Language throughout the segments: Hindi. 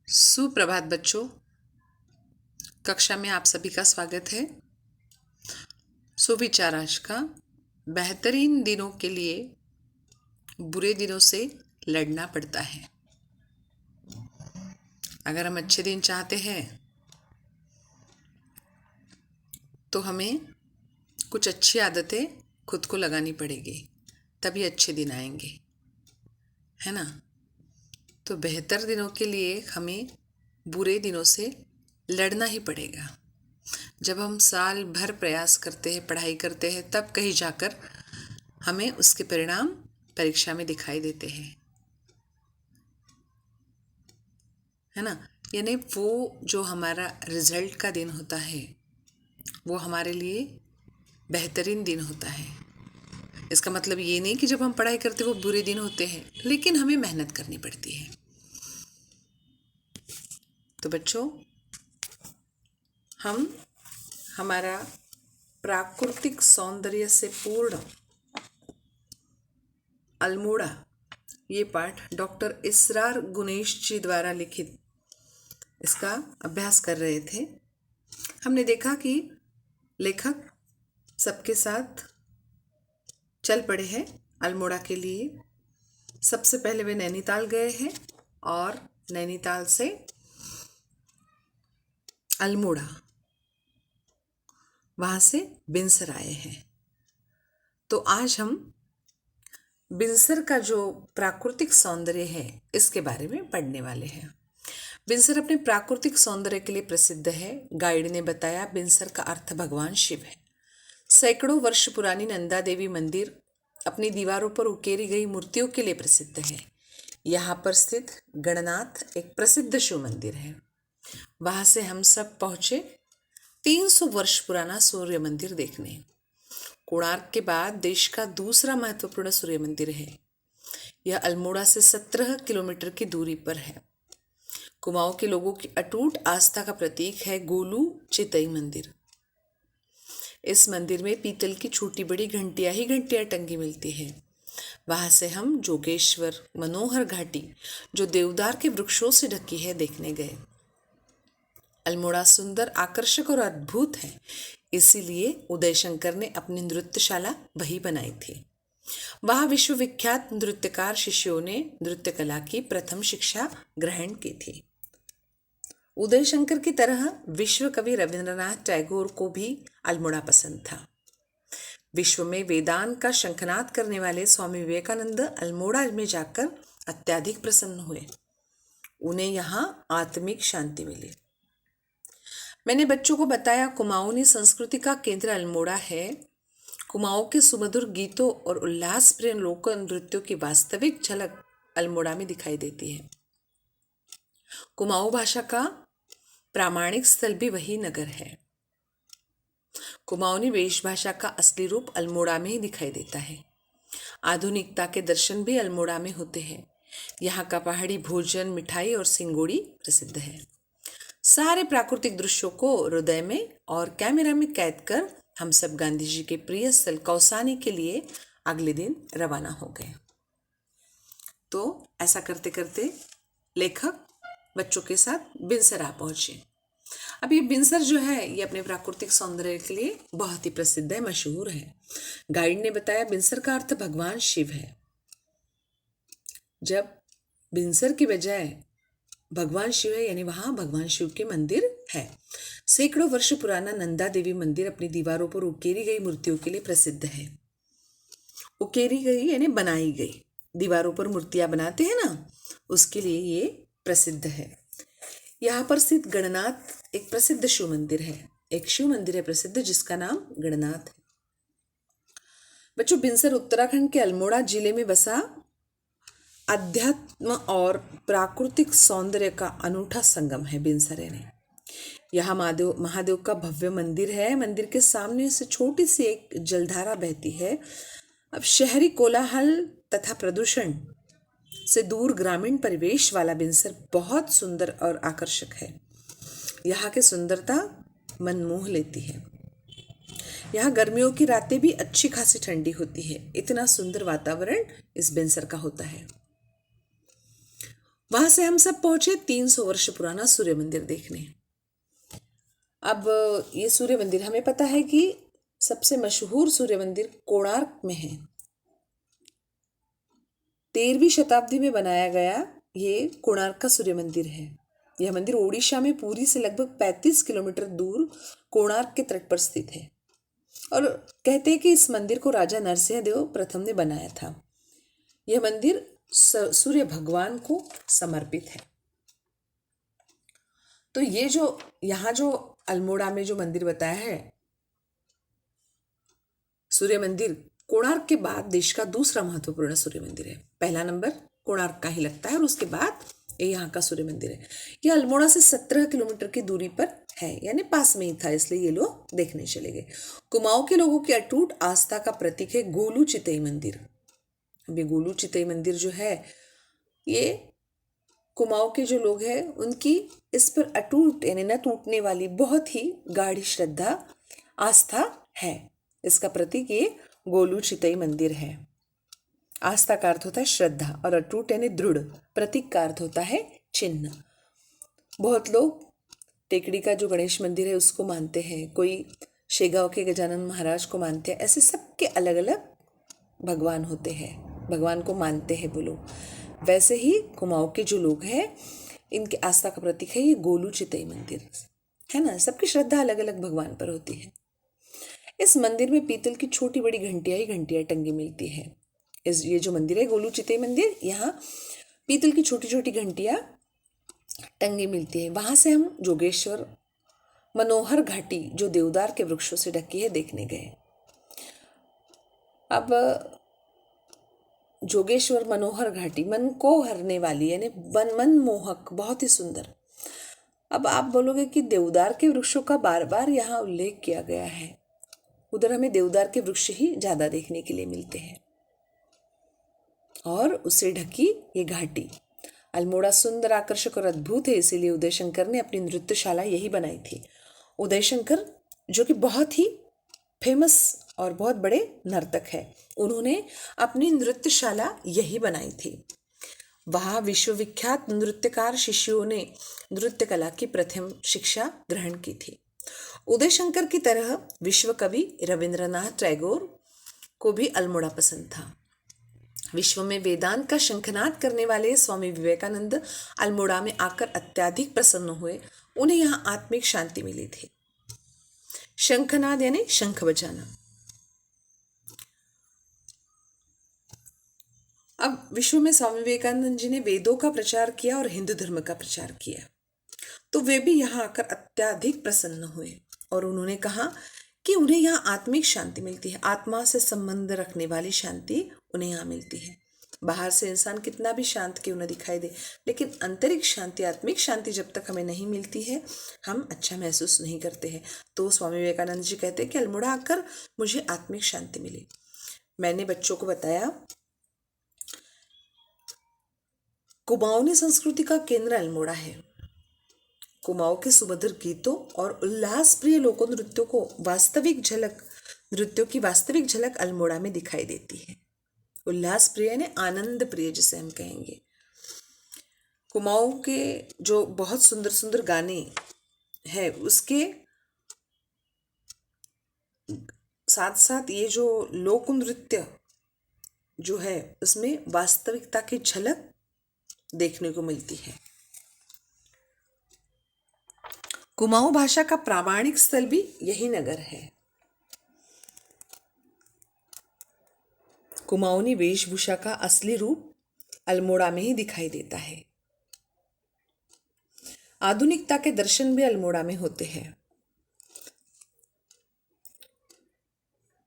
सुप्रभात बच्चों। कक्षा में आप सभी का स्वागत है। सुविचार आज का, बेहतरीन दिनों के लिए बुरे दिनों से लड़ना पड़ता है। अगर हम अच्छे दिन चाहते हैं तो हमें कुछ अच्छी आदतें खुद को लगानी पड़ेगी, तभी अच्छे दिन आएंगे, है ना। तो बेहतर दिनों के लिए हमें बुरे दिनों से लड़ना ही पड़ेगा। जब हम साल भर प्रयास करते हैं, पढ़ाई करते हैं, तब कहीं जाकर हमें उसके परिणाम परीक्षा में दिखाई देते हैं, है ना। यानी वो जो हमारा रिजल्ट का दिन होता है वो हमारे लिए बेहतरीन दिन होता है। इसका मतलब ये नहीं कि जब हम पढ़ाई करते वो बुरे दिन होते हैं, लेकिन हमें मेहनत करनी पड़ती है। तो बच्चों, हम हमारा प्राकृतिक सौंदर्य से पूर्ण अल्मोड़ा, ये पाठ डॉक्टर इसरार गुनेश जी द्वारा लिखित इसका अभ्यास कर रहे थे। हमने देखा कि लेखक सबके साथ चल पड़े हैं अल्मोड़ा के लिए। सबसे पहले वे नैनीताल गए हैं और नैनीताल से अल्मोड़ा, वहां से बिनसर आए हैं। तो आज हम बिनसर का जो प्राकृतिक सौंदर्य है इसके बारे में पढ़ने वाले हैं। बिनसर अपने प्राकृतिक सौंदर्य के लिए प्रसिद्ध है। गाइड ने बताया, बिनसर का अर्थ भगवान शिव है। सैकड़ों वर्ष पुरानी नंदा देवी मंदिर अपनी दीवारों पर उकेरी गई मूर्तियों के लिए प्रसिद्ध है। यहाँ पर स्थित गणनाथ एक प्रसिद्ध शिव मंदिर है। वहां से हम सब पहुंचे 300 वर्ष पुराना सूर्य मंदिर देखने। कोणार्क के बाद देश का दूसरा महत्वपूर्ण सूर्य मंदिर है। यह अल्मोड़ा से 17 किलोमीटर की दूरी पर है। कुमाऊं के लोगों की अटूट आस्था का प्रतीक है गोलू चितई मंदिर। इस मंदिर में पीतल की छोटी बड़ी घंटियां ही घंटियां टंगी मिलती है। वहां से हम जोगेश्वर मनोहर घाटी, जो देवदार के वृक्षों से ढकी है, देखने गए। अल्मोड़ा सुंदर, आकर्षक और अद्भुत है, इसीलिए उदय शंकर ने अपनी नृत्यशाला वही बनाई थी। वहां विश्वविख्यात नृत्यकार शिष्यों ने नृत्य कला की प्रथम शिक्षा ग्रहण की थी। उदय शंकर की तरह विश्व कवि रविंद्रनाथ टैगोर को भी अल्मोड़ा पसंद था। विश्व में वेदांत का शंखनाद करने वाले स्वामी विवेकानंद अल्मोड़ा में जाकर अत्यधिक प्रसन्न हुए। उन्हें यहाँ आत्मिक शांति मिली। मैंने बच्चों को बताया, कुमाऊनी संस्कृति का केंद्र अल्मोड़ा है। कुमाऊं के सुमधुर गीतों और उल्लास प्रिय लोक नृत्यों की वास्तविक झलक अल्मोड़ा में दिखाई देती है। कुमाऊं भाषा का प्रामाणिक स्थल भी वही नगर है। कुमाऊनी वेशभाषा का असली रूप अल्मोड़ा में ही दिखाई देता है। आधुनिकता के दर्शन भी अल्मोड़ा में होते हैं। यहाँ का पहाड़ी भोजन, मिठाई और सिंगोड़ी प्रसिद्ध है। सारे प्राकृतिक दृश्यों को हृदय में और कैमरा में कैद कर हम सब गांधी जी के प्रिय स्थल कौसानी के लिए अगले दिन रवाना हो गए। तो ऐसा करते करते लेखक बच्चों के साथ बिनसर आ पहुंचे। अब ये बिनसर जो है ये अपने प्राकृतिक सौंदर्य के लिए बहुत ही प्रसिद्ध है, मशहूर है। गाइड ने बताया, बिनसर का अर्थ भगवान शिव है। जब बिनसर की बजाय भगवान शिव है, यानी वहां भगवान शिव के मंदिर है। सैकड़ों वर्ष पुराना नंदा देवी मंदिर अपनी दीवारों पर उकेरी गई मूर्तियों के लिए प्रसिद्ध है। उकेरी गई यानी बनाई गई, दीवारों पर मूर्तियां बनाते हैं ना, उसके लिए ये प्रसिद्ध है। यहाँ पर स्थित गणनाथ एक प्रसिद्ध शिव मंदिर है। एक शिव मंदिर है प्रसिद्ध जिसका नाम गणनाथ है। बच्चों, बिनसर उत्तराखंड के अल्मोड़ा जिले में बसा अध्यात्म और प्राकृतिक सौंदर्य का अनूठा संगम है बिनसर यानी। यहाँ महादेव का भव्य मंदिर है। मंदिर के सामने से छोटी सी एक जलधारा बहती है। अब शहरी कोलाहल तथा प्रदूषण से दूर ग्रामीण परिवेश वाला बिनसर बहुत सुंदर और आकर्षक है। यहाँ की सुंदरता मन मोह लेती है। यहाँ गर्मियों की रातें भी अच्छी खासी ठंडी होती है। इतना सुंदर वातावरण इस बिनसर का होता है। वहां से हम सब पहुंचे 300 वर्ष पुराना सूर्य मंदिर देखने। अब ये सूर्य मंदिर हमें पता है कि सबसे मशहूर सूर्य मंदिर कोणार्क में है। 13वीं शताब्दी में बनाया गया ये कोणार्क का सूर्य मंदिर है। यह मंदिर ओडिशा में पुरी से लगभग 35 किलोमीटर दूर कोणार्क के तट पर स्थित है और कहते हैं कि इस मंदिर को राजा नरसिंह देव प्रथम ने बनाया था। यह मंदिर सूर्य भगवान को समर्पित है। तो ये जो यहाँ जो अल्मोड़ा में जो मंदिर बताया है सूर्य मंदिर, कोणार्क के बाद देश का दूसरा महत्वपूर्ण सूर्य मंदिर है। पहला नंबर कोणार्क का ही लगता है और उसके बाद ये यहाँ का सूर्य मंदिर है। यह अल्मोड़ा से 17 किलोमीटर की दूरी पर है, यानी पास में ही था, इसलिए ये लोग देखने चले गए। कुमाऊं के लोगों की अटूट आस्था का प्रतीक है गोलू चितई मंदिर। अब ये गोलू चितई मंदिर जो है ये कुमाऊं के जो लोग हैं उनकी इस पर अटूट यानी न टूटने वाली बहुत ही गाढ़ी श्रद्धा आस्था है। इसका प्रतीक ये गोलू चितई मंदिर है। आस्था का अर्थ होता है श्रद्धा और अटूट यानी दृढ़, प्रतीक का अर्थ होता है चिन्ह। बहुत लोग टेकड़ी का जो गणेश मंदिर है उसको मानते हैं, कोई शेगांव के गजानन महाराज को मानते हैं। ऐसे सबके अलग अलग भगवान होते हैं, भगवान को मानते हैं वो लोग। वैसे ही कुमाऊं के जो लोग हैं इनकी आस्था का प्रतीक है ये गोलू चितई मंदिर, है ना। सबकी श्रद्धा अलग अलग भगवान पर होती है। इस मंदिर में पीतल की छोटी बड़ी घंटियां ही घंटियां टंगी मिलती है। ये जो मंदिर है गोलू चितई मंदिर, यहाँ पीतल की छोटी छोटी घंटियां टंगी मिलती है। वहां से हम जोगेश्वर मनोहर घाटी जो देवदार के वृक्षों से ढकी है देखने गए। अब जोगेश्वर मनोहर घाटी मन को हरने वाली यानी मन मोहक, बहुत ही सुंदर। अब आप बोलोगे कि देवदार के वृक्षों का बार बार यहाँ उल्लेख किया गया है, उधर हमें देवदार के वृक्ष ही ज्यादा देखने के लिए मिलते हैं। और उससे ढकी ये घाटी अल्मोड़ा सुंदर, आकर्षक और अद्भुत है, इसीलिए उदय शंकर ने अपनी नृत्यशाला यही बनाई थी। उदय शंकर जो कि बहुत ही फेमस और बहुत बड़े नर्तक है, उन्होंने अपनी नृत्यशाला यही बनाई थी। वहाँ विश्वविख्यात नृत्यकार शिष्यों ने नृत्य कला की प्रथम शिक्षा ग्रहण की थी। उदय शंकर की तरह विश्व कवि रविंद्रनाथ टैगोर को भी अल्मोड़ा पसंद था। विश्व में वेदांत का शंखनाद करने वाले स्वामी विवेकानंद अल्मोड़ा में आकर अत्यधिक प्रसन्न हुए। उन्हें यहाँ आत्मिक शांति मिली थी। शंखनाद यानी शंख बजाना। अब विश्व में स्वामी विवेकानंद जी ने वेदों का प्रचार किया और हिंदू धर्म का प्रचार किया, तो वे भी यहाँ आकर अत्यधिक प्रसन्न हुए और उन्होंने कहा कि उन्हें यहाँ आत्मिक शांति मिलती है। आत्मा से संबंध रखने वाली शांति उन्हें यहाँ मिलती है। बाहर से इंसान कितना भी शांत क्यों न दिखाई दे, लेकिन आंतरिक शांति, आत्मिक शांति जब तक हमें नहीं मिलती है हम अच्छा महसूस नहीं करते हैं। तो स्वामी विवेकानंद जी कहते हैं कि अल्मोड़ा आकर मुझे आत्मिक शांति मिली। मैंने बच्चों को बताया कुमाऊनी संस्कृति का केंद्र अल्मोड़ा है। कुमाऊं के सुमधुर गीतों और उल्लास प्रिय लोक नृत्यों की वास्तविक झलक अल्मोड़ा में दिखाई देती है। उल्लास प्रिय यानी आनंद प्रिय जिसे हम कहेंगे। कुमाऊं के जो बहुत सुंदर सुंदर गाने हैं उसके साथ साथ ये जो लोक नृत्य जो है उसमें वास्तविकता की झलक देखने को मिलती है। कुमाऊं भाषा का प्रामाणिक स्थल भी यही नगर है। कुमाऊनी वेशभूषा का असली रूप अल्मोड़ा में ही दिखाई देता है। आधुनिकता के दर्शन भी अल्मोड़ा में होते हैं।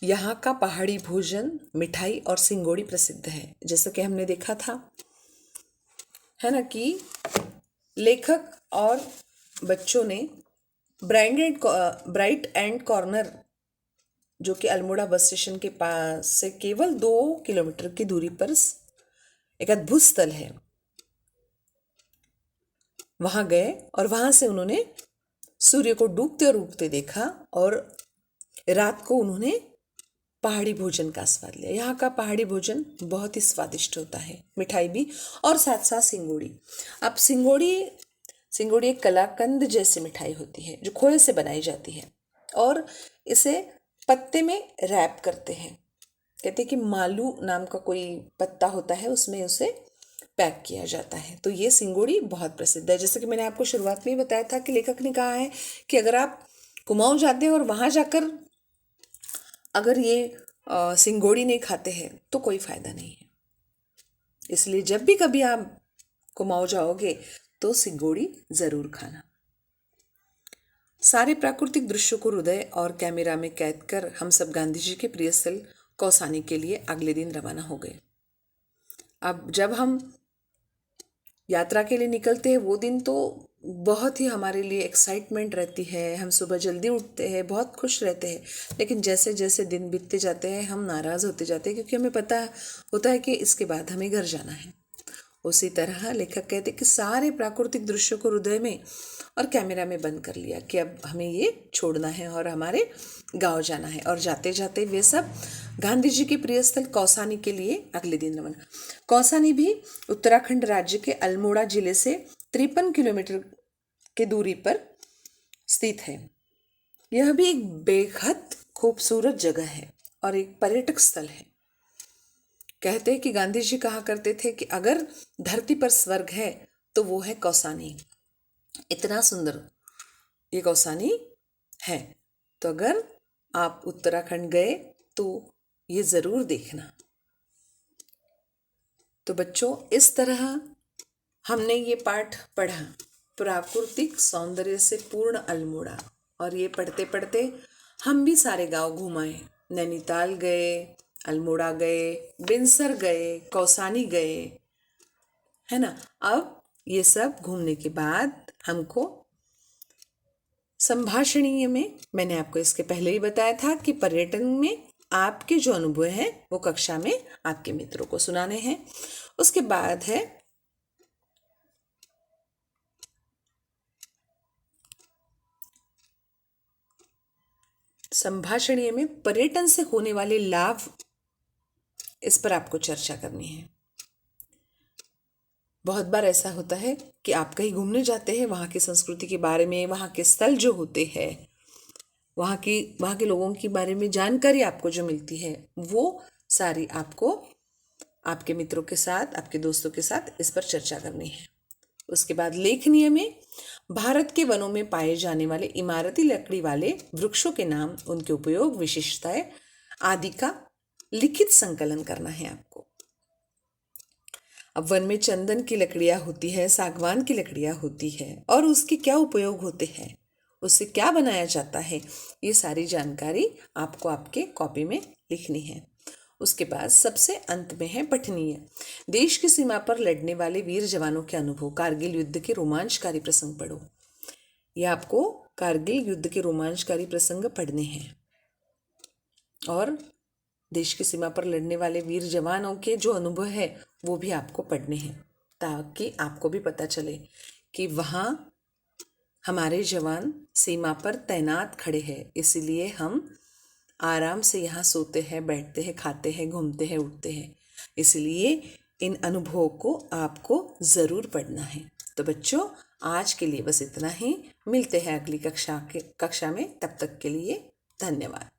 यहाँ का पहाड़ी भोजन, मिठाई और सिंगोड़ी प्रसिद्ध है। जैसा कि हमने देखा था, है ना, कि लेखक और बच्चों ने ब्राइट एंड कॉर्नर जो कि अल्मोड़ा बस स्टेशन के पास से केवल 2 किलोमीटर की दूरी पर एक अद्भुत स्थल है, वहां गए और वहां से उन्होंने सूर्य को डूबते और उगते देखा और रात को उन्होंने पहाड़ी भोजन का स्वाद लिया। यहाँ का पहाड़ी भोजन बहुत ही स्वादिष्ट होता है, मिठाई भी और साथ साथ सिंगोड़ी। अब सिंगोड़ी एक कलाकंद जैसी मिठाई होती है जो खोए से बनाई जाती है और इसे पत्ते में रैप करते हैं। कहते हैं कि मालू नाम का कोई पत्ता होता है, उसमें उसे पैक किया जाता है। तो ये सिंगोड़ी बहुत प्रसिद्ध है। जैसे कि मैंने आपको शुरुआत में ही बताया था कि लेखक ने कहा है कि अगर आप कुमाऊं जाते हैं और वहाँ जाकर अगर ये सिंगोड़ी नहीं खाते हैं तो कोई फायदा नहीं है। इसलिए जब भी कभी आप कुमाऊं जाओगे तो सिंगोड़ी जरूर खाना। सारे प्राकृतिक दृश्यों को हृदय और कैमरा में कैद कर हम सब गांधी जी के प्रिय स्थल कौसानी के लिए अगले दिन रवाना हो गए। अब जब हम यात्रा के लिए निकलते हैं वो दिन तो बहुत ही हमारे लिए एक्साइटमेंट रहती है, हम सुबह जल्दी उठते हैं, बहुत खुश रहते हैं। लेकिन जैसे जैसे दिन बीतते जाते हैं हम नाराज़ होते जाते हैं, क्योंकि हमें पता होता है कि इसके बाद हमें घर जाना है। उसी तरह लेखक कहते कि सारे प्राकृतिक दृश्यों को हृदय में और कैमरा में बंद कर लिया कि अब हमें ये छोड़ना है और हमारे गांव जाना है। और जाते जाते वे सब गांधी जी के प्रिय स्थल कौसानी के लिए अगले दिन रवाना। कौसानी भी उत्तराखंड राज्य के अल्मोड़ा जिले से 53 किलोमीटर की दूरी पर स्थित है। यह भी एक बेहद खूबसूरत जगह है और एक पर्यटक स्थल है। कहते हैं कि गांधी जी कहा करते थे कि अगर धरती पर स्वर्ग है तो वो है कौसानी। इतना सुंदर ये कौसानी है। तो अगर आप उत्तराखंड गए तो ये ज़रूर देखना। तो बच्चों, इस तरह हमने ये पाठ पढ़ा, प्राकृतिक सौंदर्य से पूर्ण अल्मोड़ा। और ये पढ़ते पढ़ते हम भी सारे गांव घुमाए। नैनीताल गए, अल्मोड़ा गए, बिनसर गए, कौसानी गए, है ना। अब ये सब घूमने के बाद हमको संभाषणीय में, मैंने आपको इसके पहले ही बताया था कि पर्यटन में आपके जो अनुभव हैं वो कक्षा में आपके मित्रों को सुनाने हैं। उसके बाद है संभाषणीय में पर्यटन से होने वाले लाभ, इस पर आपको चर्चा करनी है। बहुत बार ऐसा होता है कि आप कहीं घूमने जाते हैं, वहाँ की संस्कृति के बारे में, वहाँ के स्थल जो होते हैं, वहाँ के लोगों के बारे में जानकारी आपको जो मिलती है वो सारी आपको आपके मित्रों के साथ, आपके दोस्तों के साथ इस पर चर्चा करनी है। उसके बाद लेखनीय में भारत के वनों में पाए जाने वाले इमारती लकड़ी वाले वृक्षों के नाम, उनके उपयोग, विशेषताएं आदि का लिखित संकलन करना है आपको। अब वन में चंदन की लकड़ियां होती है, सागवान की लकड़ियां होती है और उसके क्या उपयोग होते हैं, उससे क्या बनाया जाता है, ये सारी जानकारी आपको आपके कॉपी में लिखनी है। उसके बाद सबसे अंत में है पठनीय। देश की सीमा पर लड़ने वाले वीर जवानों के अनुभव, कारगिल युद्ध के रोमांचकारी प्रसंग पढ़ो। यह आपको कारगिल युद्ध के रोमांचकारी प्रसंग पढ़ने हैं और देश की सीमा पर लड़ने वाले वीर जवानों के जो अनुभव है वो भी आपको पढ़ने हैं, ताकि आपको भी पता चले कि वहाँ हमारे जवान सीमा पर तैनात खड़े हैं, इसलिए हम आराम से यहाँ सोते हैं, बैठते हैं, खाते हैं, घूमते हैं, उठते हैं। इसलिए इन अनुभवों को आपको ज़रूर पढ़ना है। तो बच्चों, आज के लिए बस इतना ही। मिलते हैं अगली कक्षा में। तब तक के लिए धन्यवाद।